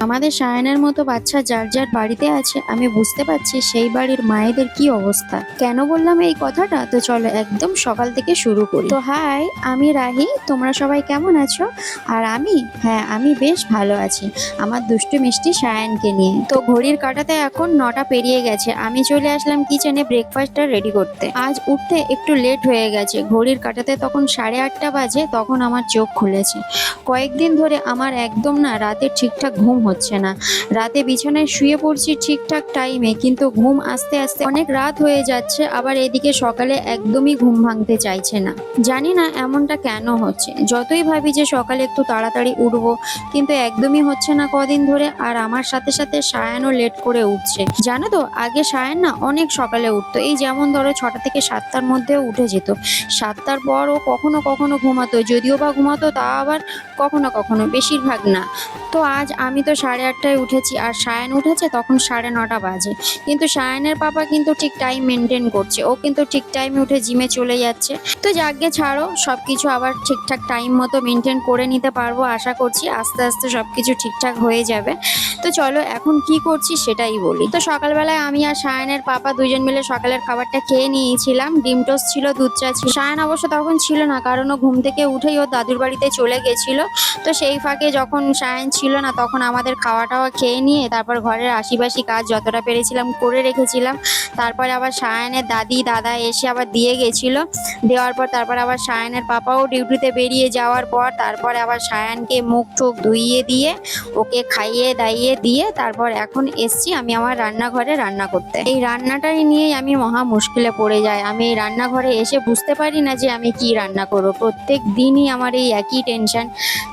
আমাদের সায়ানের মতো বাচ্চা যার যার বাড়িতে আছে, আমি বুঝতে পারছি সেই বাড়ির মায়েদের কি অবস্থা। কেন বললাম এই কথাটা, তো চলো একদম সকাল থেকে শুরু করি। তো হাই, আমি রাহি, তোমরা সবাই কেমন আছো? আর আমি বেশ ভালো আছি আমার দুষ্টু মিষ্টি সায়ানকে নিয়ে। তো ঘড়ির কাঁটাতে এখন 9টা পেরিয়ে গেছে, আমি চলে আসলাম কিচেনে ব্রেকফাস্টটা রেডি করতে। আজ উঠতে একটু লেট হয়ে গেছে, ঘড়ির কাঁটাতে তখন 8:30 বাজে, তখন আমার চোখ খুলেছে। কয়েকদিন ধরে আমার একদম না রাতে ঠিকঠাক ঘুম হচ্ছে না। রাতে বিছানায় শুয়ে পড়ছি ঠিকঠাক টাইমে, কিন্তু ঘুম আস্তে আস্তে অনেক রাত হয়ে যাচ্ছে। আবার এদিকে সকালে একদমই ঘুম ভাঙতে চাইছে না। জানি না এমনটা কেন হচ্ছে, যতই ভাবি যে সকালে একটু তাড়াতাড়ি উঠবো, কিন্তু একদমই হচ্ছে না কদিন ধরে। আর আমার সাথে সাথে সায়ানও লেট করে উঠছে। জানো তো, আগে সায়ান না অনেক সকালে উঠতো, এই যেমন ধরো 6টা থেকে 7টার মধ্যেও উঠে যেত। 7টার পর ও কখনো কখনো ঘুমাতো, যদিও বা ঘুমাতো তা আবার কখনো কখনো, বেশিরভাগ না। তো আজ আমি তো 8:30টায় উঠেছি, আর সায়ান উঠেছে তখন 9:30 বাজে। কিন্তু সায়ানের পাপা কিন্তু ঠিক টাইম মেনটেন করছে, ও কিন্তু ঠিক টাইমে উঠে জিমে চলে যাচ্ছে। তো যাকগে ছাড়ো, সবকিছু আবার ঠিকঠাক টাইম মতো মেনটেন করে নিতে পারবো আশা করছি। আস্তে আস্তে সবকিছু ঠিকঠাক হয়ে যাবে। তো চলো এখন কি করছি সেটাই বলি। তো সকালবেলায় আমি আর সায়ানের পাপা দুজন মিলে সকালের খাবারটা খেয়ে নিয়েছিলাম। ডিম টোস্ট ছিল, দুধ চা ছিল। সায়ান অবশ্য তখন ছিল না, কারণ ও ঘুম থেকে উঠেই ওর দাদুর বাড়িতে চলে গেছিল। তো সেই ফাঁকে যখন সায়ান ছিল না, তখন আমাদের খাওয়া টাওয়া খেয়ে নিয়ে তারপর ঘরের আশিপাশি কাজ যতটা পেরেছিলাম করে রেখেছিলাম। তারপরে আবার সায়ানের দাদা এসে আবার দিয়ে গেছিল। দেওয়ার পর তারপর আবার সায়ানের পাপাও ডিউটিতে বেরিয়ে যাওয়ার পর তারপরে আবার সায়ানকে মুখ টুক ধুইয়ে দিয়ে ওকে খাইয়ে দাইয়ে দিয়ে তারপর এখন এসছি আমি আমার রান্নাঘরে রান্না করতে। এই রান্নাটাই নিয়েই আমি মহা মুশকিলে পড়ে যাই। আমি এই রান্নাঘরে এসে বুঝতে পারি না যে আমি কি রান্না করব। প্রত্যেক দিনই আমার এই একই টেনশন,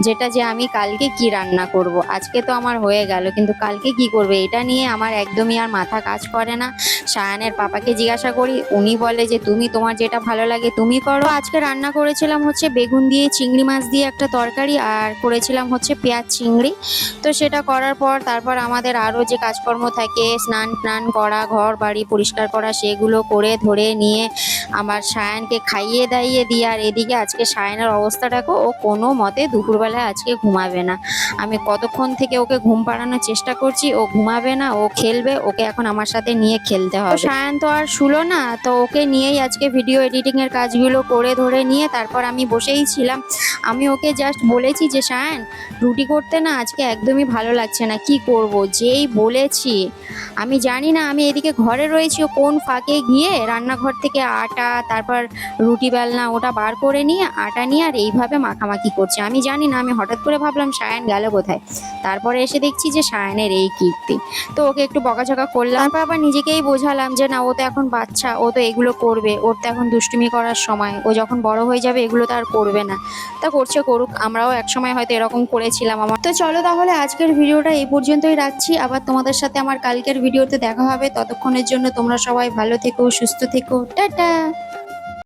যেটা যে আমি কালকে কি রান্না করব। আজকে তো আমার হয়ে গেল, কিন্তু কালকে কি করবে এটা নিয়ে আমার একদমই আর মাথা কাজ করে না। সায়ানের পাপাকে জিজ্ঞাসা করি, উনি বলে যে তুমি তোমার যেটা ভালো লাগে তুমি করো। আজকে রান্না করেছিলাম হচ্ছে বেগুন দিয়ে চিংড়ি মাছ দিয়ে একটা তরকারি, আর করেছিলাম হচ্ছে পেঁয়াজ চিংড়ি। তো সেটা করার পর তারপর আমাদের আরও যে কাজকর্ম থাকে, স্নান টান করা, ঘর বাড়ি পরিষ্কার করা, সেগুলো করে ধরে নিয়ে আমার সায়ানকে খাইয়ে দাইয়ে দিয়ে। আর এদিকে আজকে সায়ানের অবস্থা দেখো, ও কোনো মতে দুপুরবেলায় আজকে ঘুমাবে না। আমি কতক্ষণ থেকে ওকে ঘুম পাড়ানোর চেষ্টা করছি, ও ঘুমাবে না, ও খেলবে। ওকে এখন আমার সাথে নিয়ে খেলতে হবে। সায়ান তো আর শুলো না, তো ওকে নিয়েই আজকে ভিডিও এডিটিং এর কাজগুলো করে ধরে নিয়ে তারপর আমি বসেই ছিলাম। আমি ওকে জাস্ট বলেছি যে সায়ান, রুটি করতে না আজকে একদমই ভালো লাগছে না, কি করব। যেই বলেছি, আমি জানি না, আমি এদিকে ঘরে রয়েছি, ও কোন ফাঁকে গিয়ে রান্নাঘর থেকে আটা, তারপর রুটি বেলনা ওটা বার করে নিয়ে আটা নিয়ে আর এইভাবে মাখামাখি করছে। আমি জানি না, আমি হঠাৎ করে ভাবলাম সায়ান গেল কোথায়। তারপরে এসে দেখছি যে সায়ানের এই কীর্তি। তো ওকে একটু বকাঝকা করলাম, তারপর আবার নিজেকেই বোঝালাম যে না, ও তো এখন বাচ্চা, ও তো এগুলো করবে, ওর তো এখন দুষ্টুমি করার সময়। ও যখন বড় হয়ে যাবে এগুলো তো আর করবে না। তা করছে করুক, আমরাও একসময় হয়তো এরকম করেছিলাম। আমার তো চলো তাহলে আজকের ভিডিওটা এই পর্যন্তই রাখছি। আবার তোমাদের সাথে আমার কালকের ভিডিওতে দেখা হবে। ততক্ষণের জন্য তোমরা সবাই ভালো থেকো, সুস্থ থেকো, টাটা।